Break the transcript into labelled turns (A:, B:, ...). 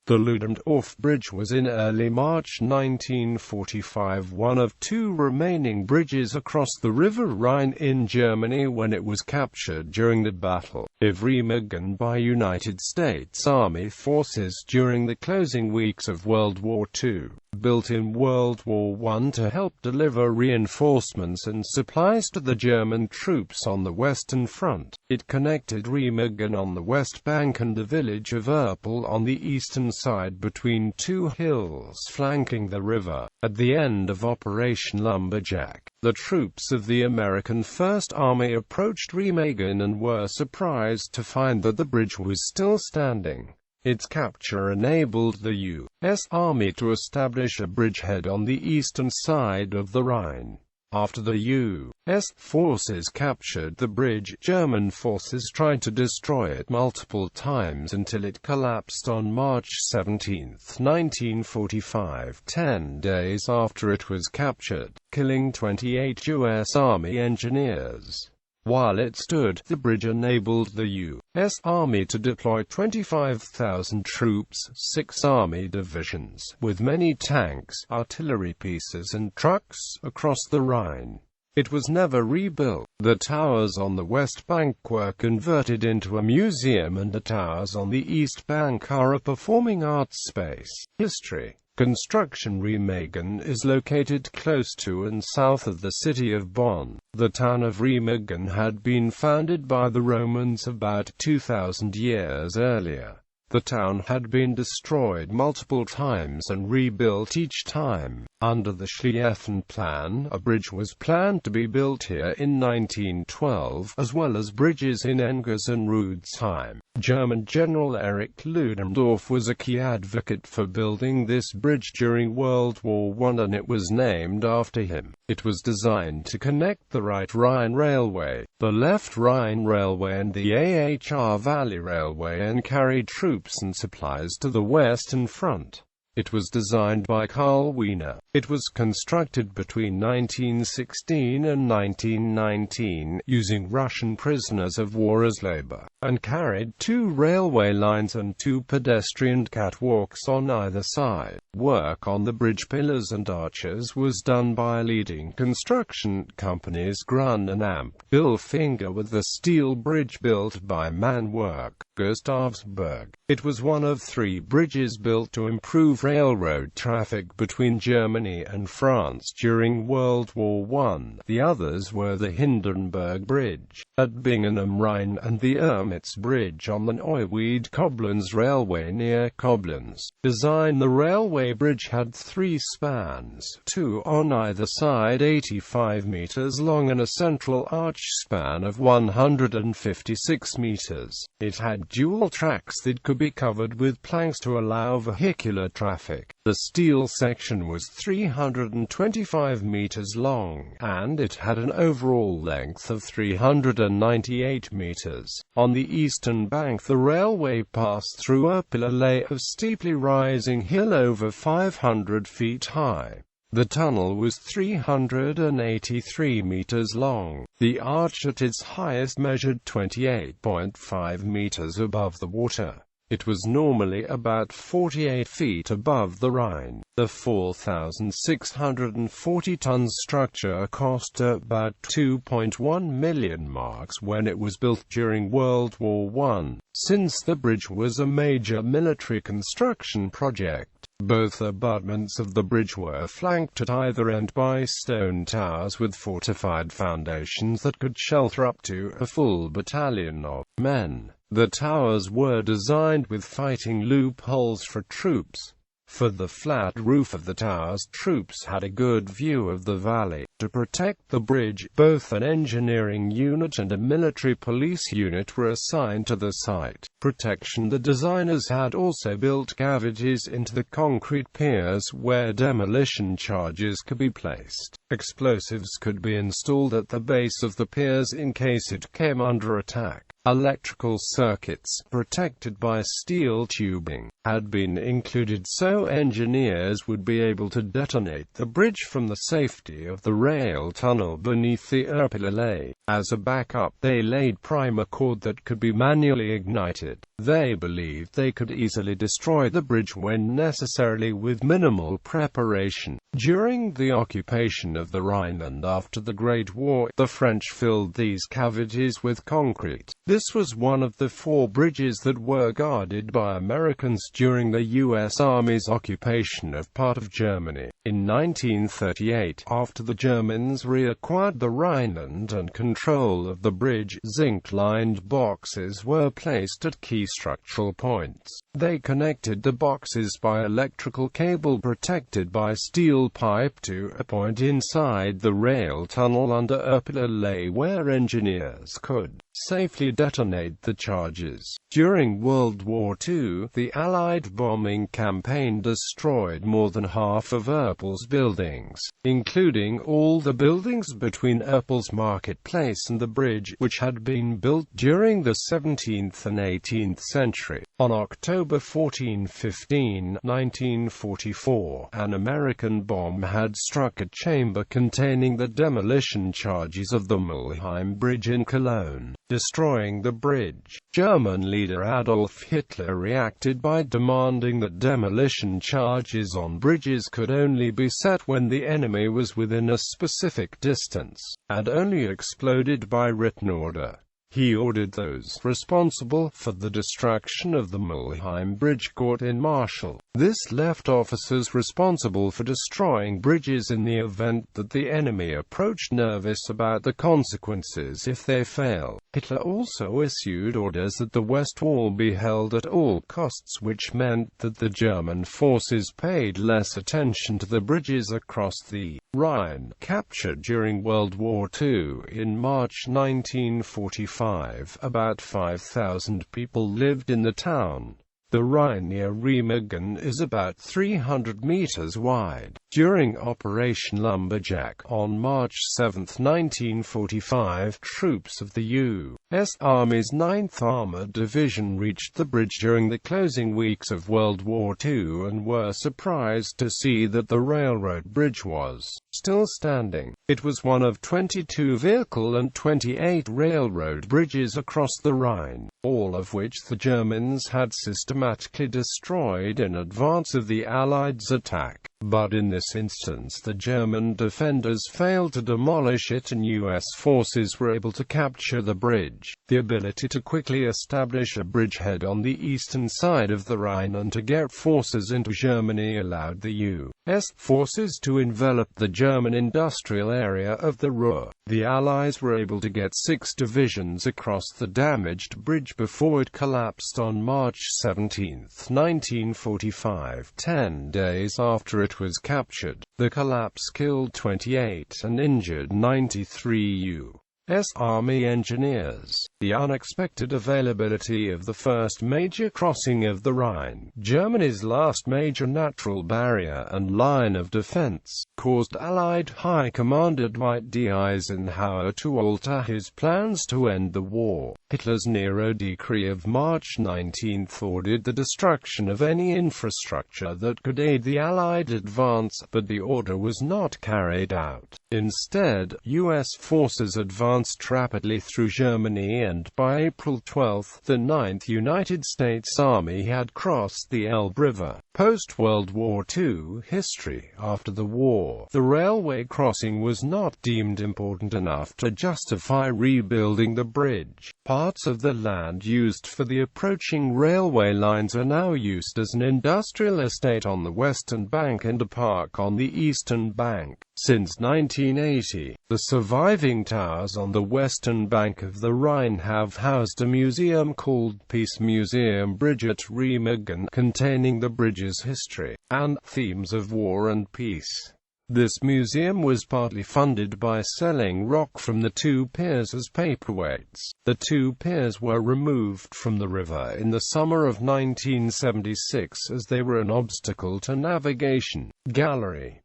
A: The Ludendorff Bridge was in early March 1945 one of two remaining bridges across the River Rhine in Germany when it was captured during the Battle of Remagen by United States Army forces during the closing weeks of World War II. Built in World War I to help deliver reinforcements and supplies to the German troops on the Western Front, it connected Remagen on the west bank and the village of Erpel on the eastern side between two hills flanking the river. At the end of Operation Lumberjack, the troops of the American First Army approached Remagen and were surprised to find that the bridge was still standing. Its capture enabled the U.S. Army to establish a bridgehead on the eastern side of the Rhine. After the U.S. forces captured the bridge, German forces tried to destroy it multiple times until it collapsed on March 17, 1945, 10 days after it was captured, killing 28 U.S. Army engineers. While it stood, the bridge enabled the U.S. Army to deploy 25,000 troops, 6 Army divisions, with many tanks, artillery pieces and trucks, across the Rhine. It was never rebuilt. The towers on the west bank were converted into a museum and the towers on the east bank are a performing arts space. History. Construction. Remagen is located close to and south of the city of Bonn. The town of Remagen had been founded by the Romans about 2,000 years earlier. The town had been destroyed multiple times and rebuilt each time. Under the Schlieffen Plan, a bridge was planned to be built here in 1912, as well as bridges in Engers and Rudesheim. German General Erich Ludendorff was a key advocate for building this bridge during World War I and it was named after him. It was designed to connect the right Rhine Railway, the left Rhine Railway and the Ahr Valley Railway and carried troops and supplies to the Western Front. It was designed by Karl Wiener. It was constructed between 1916 and 1919, using Russian prisoners of war as labor, and carried 2 railway lines and 2 pedestrian catwalks on either side. Work on the bridge pillars and arches was done by leading construction companies Grun and Amp. Bilfinger, with the steel bridge built by Man Work, Gustavsburg. It was one of 3 bridges built to improve railroad traffic between Germany and France during World War I. The others were the Hindenburg Bridge at Bingen am Rhein and the Its Bridge on the Neuwied-Koblenz Railway near Koblenz. Design. The railway bridge had 3 spans, 2 on either side 85 meters long and a central arch span of 156 meters. It had dual tracks that could be covered with planks to allow vehicular traffic. The steel section was 325 meters long, and it had an overall length of 398 meters. On the eastern bank the railway passed through Erpel, a lay of steeply rising hill over 500 feet high. The tunnel was 383 meters long. The arch at its highest measured 28.5 meters above the water. It was normally about 48 feet above the Rhine. The 4,640-ton structure cost about 2.1 million marks when it was built during World War I. Since the bridge was a major military construction project, both abutments of the bridge were flanked at either end by stone towers with fortified foundations that could shelter up to a full battalion of men. The towers were designed with fighting loopholes for troops. For the flat roof of the towers, troops had a good view of the valley. To protect the bridge, both an engineering unit and a military police unit were assigned to the site. Protection. The designers had also built cavities into the concrete piers where demolition charges could be placed. Explosives could be installed at the base of the piers in case it came under attack. Electrical circuits, protected by steel tubing, had been included so engineers would be able to detonate the bridge from the safety of the rail tunnel beneath the Erpel. As a backup, they laid primer cord that could be manually ignited. They believed they could easily destroy the bridge when necessary with minimal preparation. During the occupation of the Rhine and after the Great War, the French filled these cavities with concrete. This was one of the 4 bridges that were guarded by Americans during the U.S. Army's occupation of part of Germany. In 1938, after the Germans reacquired the Rhineland and control of the bridge, zinc-lined boxes were placed at key structural points. They connected the boxes by electrical cable protected by steel pipe to a point inside the rail tunnel under Erpel, where engineers could safely detonate the charges. During World War II, the Allied bombing campaign destroyed more than half of Erpel's buildings, including all the buildings between Erpel's marketplace and the bridge, which had been built during the 17th and 18th century. On October 14–15, 1944, an American bomb had struck a chamber containing the demolition charges of the Mulheim Bridge in Cologne, destroying the bridge. German leader Adolf Hitler reacted by demanding that demolition charges on bridges could only be set when the enemy was within a specific distance, and only exploded by written order. He ordered those responsible for the destruction of the Mulheim Bridge court-martial. This left officers responsible for destroying bridges in the event that the enemy approached, nervous about the consequences if they fail. Hitler also issued orders that the West Wall be held at all costs, which meant that the German forces paid less attention to the bridges across the Rhine. Captured during World War II. In March 1945, about 5,000 people lived in the town. The Rhine near Remagen is about 300 meters wide. During Operation Lumberjack, on March 7, 1945, troops of the U.S. Army's 9th Armored Division reached the bridge during the closing weeks of World War II and were surprised to see that the railroad bridge was still standing. It was one of 22 vehicle and 28 railroad bridges across the Rhine, all of which the Germans had systematically destroyed in advance of the Allies' attack. But in this instance the German defenders failed to demolish it and U.S. forces were able to capture the bridge. The ability to quickly establish a bridgehead on the eastern side of the Rhine and to get forces into Germany allowed the U.S. forces to envelop the German industrial area of the Ruhr. The Allies were able to get 6 divisions across the damaged bridge before it collapsed on March 17, 1945, 10 days after it was captured. The collapse killed 28 and injured 93 U.S. Army engineers. The unexpected availability of the first major crossing of the Rhine, Germany's last major natural barrier and line of defense, caused Allied High Commander Dwight D. Eisenhower to alter his plans to end the war. Hitler's Nero decree of March 19 ordered the destruction of any infrastructure that could aid the Allied advance, but the order was not carried out. Instead, U.S. forces advanced rapidly through Germany, and by April 12, the 9th United States Army had crossed the Elbe River. Post-World War II history. After the war, the railway crossing was not deemed important enough to justify rebuilding the bridge. Parts of the land used for the approaching railway lines are now used as an industrial estate on the western bank and a park on the eastern bank. Since 1980, the surviving towers on the western bank of the Rhine have housed a museum called Peace Museum Bridge at Remagen, containing the bridge's history and themes of war and peace. This museum was partly funded by selling rock from the 2 piers as paperweights. The 2 piers were removed from the river in the summer of 1976 as they were an obstacle to navigation. Gallery.